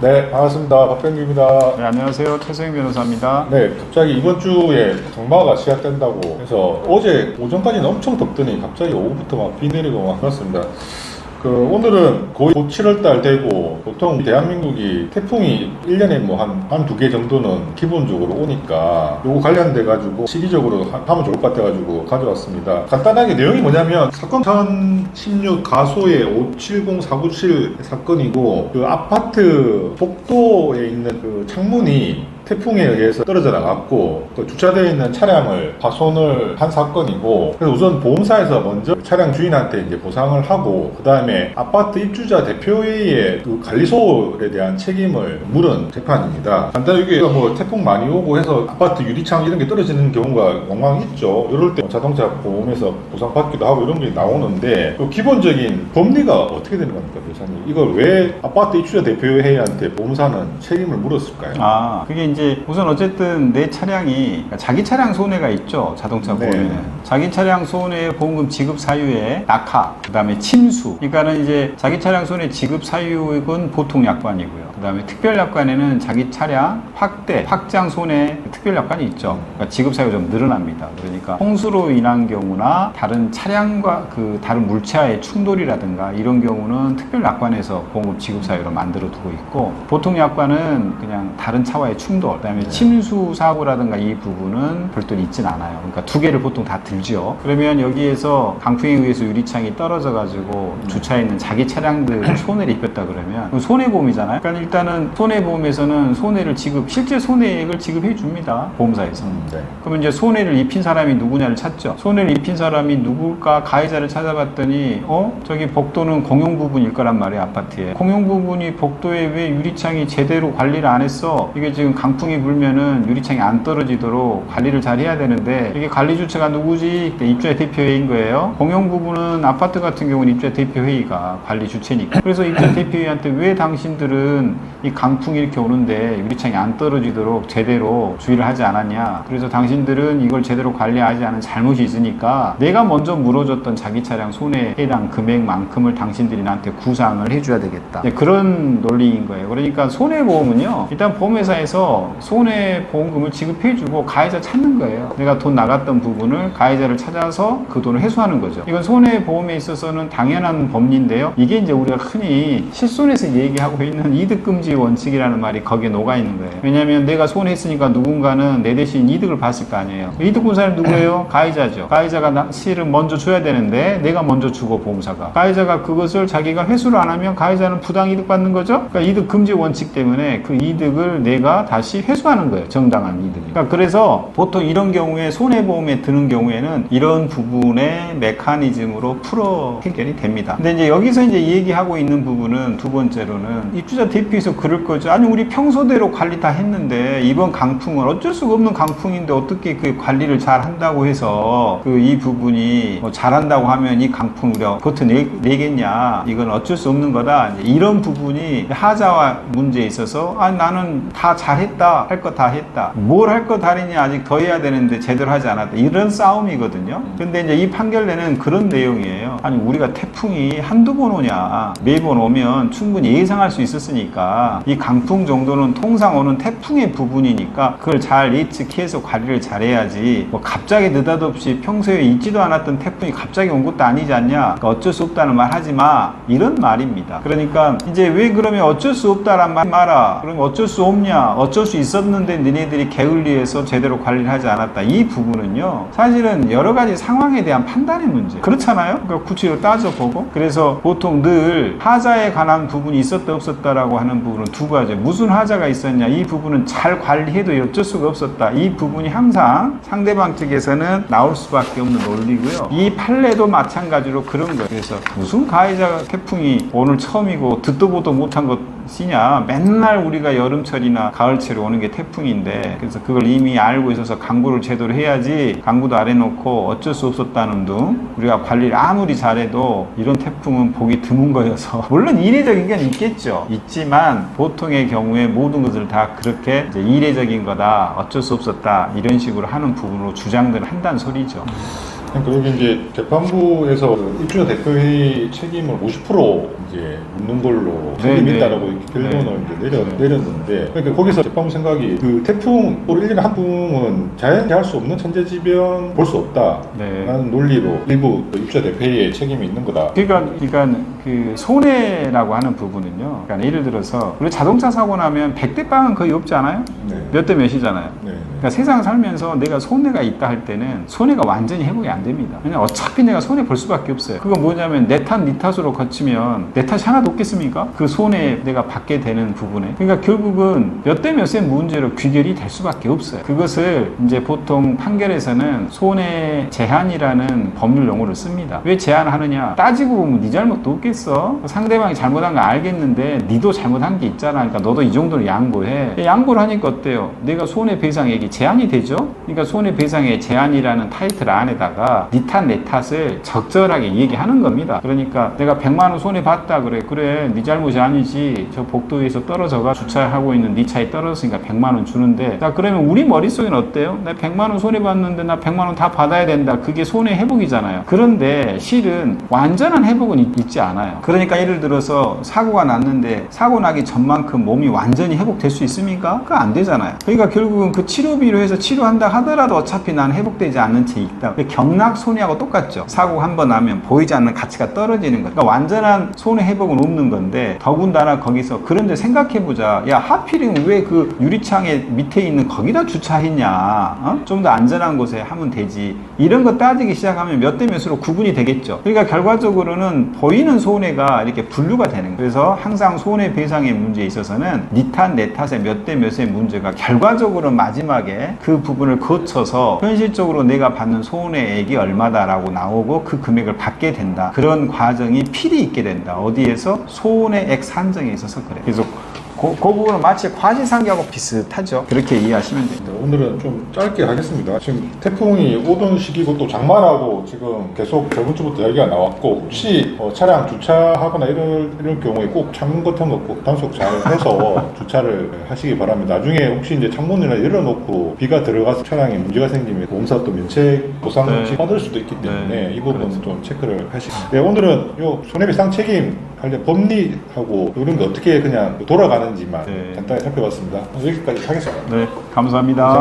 네, 반갑습니다. 박병규입니다. 네, 안녕하세요. 최소영 변호사입니다. 네, 갑자기 이번 주에 장마가 시작된다고 해서 어제 오전까지는 엄청 덥더니 갑자기 오후부터 막 비 내리고 막 그렇습니다. 오늘은 거의 7월달 되고 보통 대한민국이 태풍이 1년에 뭐 한 두 개 정도는 기본적으로 오니까 요거 관련돼가지고 시기적으로 하면 좋을 것 같아가지고 가져왔습니다. 간단하게 내용이 뭐냐면 사건 2016 가소의 570497 사건이고 그 아파트 복도에 있는 그 창문이 태풍에 의해서 떨어져 나갔고 그 주차되어 있는 차량을 파손을 한 사건이고 그래서 우선 보험사에서 먼저 차량 주인한테 이제 보상을 하고 그 다음에 아파트 입주자 대표회의의 그 관리소에 대한 책임을 물은 재판입니다. 간단히 이게 뭐 태풍 많이 오고 해서 아파트 유리창 이런 게 떨어지는 경우가 왕왕 있죠. 이럴 때 자동차 보험에서 보상받기도 하고 이런 게 나오는데 그 기본적인 법리가 어떻게 되는 겁니까, 변호사님? 이걸 왜 아파트 입주자 대표회의한테 보험사는 책임을 물었을까요? 그게 이제 우선 어쨌든 내 차량이 자기 차량 손해가 있죠. 자동차 보험에는. 네. 자기 차량 손해 보험금 지급 사유에 낙하, 그 다음에 침수. 그러니까는 이제 자기 차량 손해 지급 사유액은 보통 약관이고요. 그 다음에 특별 약관에는 자기 차량 확대, 확장 손해 특별 약관이 있죠. 그러니까 지급 사유가 좀 늘어납니다. 그러니까 홍수로 인한 경우나 다른 차량과 그 다른 물체와의 충돌이라든가 이런 경우는 특별 약관에서 보험금 지급 사유로 만들어 두고 있고 보통 약관은 그냥 다른 차와의 충돌, 그 다음에 침수 사고라든가 이 부분은 별도로 있진 않아요. 그러니까 두 개를 보통 다 들죠. 그러면 여기에서 강풍에 의해서 유리창이 떨어져 가지고 주차해 있는 자기 차량들 손해를 입혔다 그러면 손해보험이잖아요. 그러니까 일단은 손해보험에서는 손해를 실제 손해액을 지급해 줍니다. 보험사에서. 그러면 이제 손해를 입힌 사람이 누구냐를 찾죠. 손해를 입힌 사람이 누굴까 가해자를 찾아봤더니 저기 복도는 공용 부분일 거란 말이에요. 아파트에. 공용 부분이 복도에 왜 유리창이 제대로 관리를 안 했어? 이게 지금 강풍이 불면은 유리창이 안 떨어지도록 관리를 잘 해야 되는데 이게 관리 주체가 누구지? 입주자 대표회의인 거예요. 공용 부분은 아파트 같은 경우는 입주자 대표회의가 관리 주체니까. 그래서 입주자 대표회의한테 왜 당신들은 이 강풍이 이렇게 오는데 유리창이 안 떨어지도록 제대로 주의를 하지 않았냐? 그래서 당신들은 이걸 제대로 관리하지 않은 잘못이 있으니까 내가 먼저 물어줬던 자기 차량 손해 해당 금액만큼을 당신들이 나한테 구상을 해줘야 되겠다. 그런 논리인 거예요. 그러니까 손해보험은요. 일단 보험회사에서 손해보험금을 지급해주고 가해자 찾는 거예요. 내가 돈 나갔던 부분을 가해자를 찾아서 그 돈을 회수하는 거죠. 이건 손해보험에 있어서는 당연한 법리인데요. 이게 이제 우리가 흔히 실손에서 얘기하고 있는 이득금지 원칙이라는 말이 거기에 녹아있는 거예요. 왜냐하면 내가 손해했으니까 누군가는 내 대신 이득을 봤을 거 아니에요. 이득 본 사람이 누구예요? 가해자죠. 가해자가 실은 먼저 줘야 되는데 내가 먼저 주고 보험사가. 가해자가 그것을 자기가 회수를 안 하면 가해자는 부당이득 받는 거죠. 그러니까 이득금지 원칙 때문에 그 이득을 내가 다시 회수하는 거예요. 정당한 이득이. 그러니까 그래서 보통 이런 경우에 손해보험에 드는 경우에는 이런 부분의 메커니즘으로 풀어 해결이 됩니다. 근데 이제 여기서 이제 얘기하고 있는 부분은 두 번째로는 입주자 대표에서 그럴 거죠. 아니 우리 평소대로 관리 다 했는데 이번 강풍은 어쩔 수가 없는 강풍인데 어떻게 그 관리를 잘 한다고 해서 이 부분이 뭐 잘한다고 하면 이 강풍 우리가 그것도 내겠냐? 이건 어쩔 수 없는 거다. 이런 부분이 하자와 문제에 있어서 나는 다 잘했다. 할 거 다 했다. 뭘 할 거 다 했냐? 아직 더 해야 되는데 제대로 하지 않았다. 이런 싸움이거든요. 근데 이제 이 판결내는 그런 내용이에요. 아니 우리가 태풍이 한두 번 오냐? 매번 오면 충분히 예상할 수 있었으니까 이 강풍 정도는 통상 오는 태풍의 부분이니까 그걸 잘 예측해서 관리를 잘해야지 뭐 갑자기 느닷없이 평소에 있지도 않았던 태풍이 갑자기 온 것도 아니지 않냐? 그러니까 어쩔 수 없다는 말 하지 마. 이런 말입니다. 그러니까 이제 왜 그러면 어쩔 수 없다란 말 마라. 그러면 어쩔 수 없냐? 어쩔 수 있었는데 너네들이 게을리해서 제대로 관리를 하지 않았다. 이 부분은요. 사실은 여러 가지 상황에 대한 판단의 문제. 그렇잖아요? 그러니까 구체적으로 따져보고. 그래서 보통 늘 하자에 관한 부분이 있었다 없었다라고 하는 부분은 두 가지. 무슨 하자가 있었냐? 이 부분은 잘 관리해도 어쩔 수가 없었다. 이 부분이 항상 상대방 측에서는 나올 수밖에 없는 논리고요. 이 판례도 마찬가지로 그런 거예요. 그래서 무슨 가해자 태풍이 오늘 처음이고 듣도 보도 못한 것이냐? 맨날 우리가 여름철이나 가을철에 오는 게 태풍인데 그래서 그걸 이미 알고 있어서 강구를 제대로 해야지 강구도 안 해놓고 어쩔 수 없었다는 둥 우리가 관리를 아무리 잘해도 이런 태풍은 보기 드문 거여서 물론 이례적인 건 있겠죠. 있지만 보통의 경우에 모든 것을 다 그렇게 이제 이례적인 거다 어쩔 수 없었다 이런 식으로 하는 부분으로 주장들을 한다는 소리죠. 그리고 이제 재판부에서 그 입주자 대표회의 책임을 50% 이제 묻는 걸로 책임이 네. 있다라고 이렇게 결론을 이제 내렸는데, 그러니까 거기서 재판부 생각이 그 태풍, 올 1년에 한 붕은 자연히 할 수 없는 천재지변 볼 수 없다 네. 라는 논리로 일부 그 입주자 대표회의에 책임이 있는 거다. 그러니까 그 손해라고 하는 부분은요. 그러니까 예를 들어서 우리 자동차 사고 나면 100대 빵은 거의 없지 않아요? 네. 몇 대 몇이잖아요. 네. 그러니까 세상 살면서 내가 손해가 있다 할 때는 손해가 완전히 회복이 안 됩니다. 왜냐면 어차피 내가 손해 볼 수밖에 없어요. 그건 뭐냐면 내 탓, 네 탓으로 거치면 내 탓이 하나도 없겠습니까? 그 손해 내가 받게 되는 부분에. 그러니까 결국은 몇 대 몇의 문제로 귀결이 될 수밖에 없어요. 그것을 이제 보통 판결에서는 손해 제한이라는 법률 용어를 씁니다. 왜 제한하느냐? 따지고 보면 네 잘못도 없겠어. 상대방이 잘못한 거 알겠는데 니도 잘못한 게 있잖아. 그러니까 너도 이 정도로 양보해. 양보를 하니까 어때요? 내가 손해배상액이 제한이 되죠? 그러니까 손해배상의 제한이라는 타이틀 안에다가 니 탓, 내 탓을 적절하게 얘기하는 겁니다. 그러니까 내가 100만 원 손해봤다 그래. 그래, 네 잘못이 아니지. 저 복도에서 떨어져가 주차하고 있는 네 차에 떨어졌으니까 100만 원 주는데, 자 그러면 우리 머릿속에는 어때요? 나 100만 원 손해봤는데 나 100만 원 다 받아야 된다. 그게 손해 회복이잖아요. 그런데 실은 완전한 회복은 있지 않아요. 그러니까 예를 들어서 사고가 났는데 사고 나기 전만큼 몸이 완전히 회복될 수 있습니까? 그거 안 되잖아요. 그러니까 결국은 그 치료비로 해서 치료한다 하더라도 어차피 난 회복되지 않는 채 있다. 경락 손해하고 똑같죠. 사고가 한 번 나면 보이지 않는 가치가 떨어지는 거예요. 그러니까 완전한 손해 회복은 없는 건데, 더군다나 거기서 그런데 생각해보자. 야 하필이면 왜 그 유리창에 밑에 있는 거기다 주차했냐? 좀 더 안전한 곳에 하면 되지. 이런 거 따지기 시작하면 몇 대 몇으로 구분이 되겠죠. 그러니까 결과적으로는 보이는 손해가 이렇게 분류가 되는 거예요. 그래서 항상 손해배상의 문제에 있어서는 니 탓, 내 탓의 몇 대 몇의 문제가 결과적으로 마지막에 그 부분을 거쳐서 현실적으로 내가 받는 손해액이 얼마다라고 나오고 그 금액을 받게 된다. 그런 과정이 필히 있게 된다. 어디에서? 손해액 산정에 있어서 그래. 그래서 그 부분은 마치 과시상계하고 비슷하죠. 그렇게 이해하시면 됩니다. 오늘은 좀 짧게 하겠습니다. 지금 태풍이 오던 시기고 또 장마라고 지금 계속 저번 주부터 이야기가 나왔고, 혹시 차량 주차하거나 이럴 경우에 꼭 창문 같은 거 꼭 단속 잘 해서 주차를 하시기 바랍니다. 나중에 혹시 이제 창문이나 열어놓고 비가 들어가서 차량에 문제가 생기면 보험사 또 면책 보상 네. 받을 수도 있기 때문에 네. 이 부분 좀 체크를 하시고, 네, 오늘은 요 손해배상 책임 관련 법리하고 이런 게 어떻게 그냥 돌아가는지만 네. 간단히 살펴봤습니다. 여기까지 하겠습니다. 네, 감사합니다.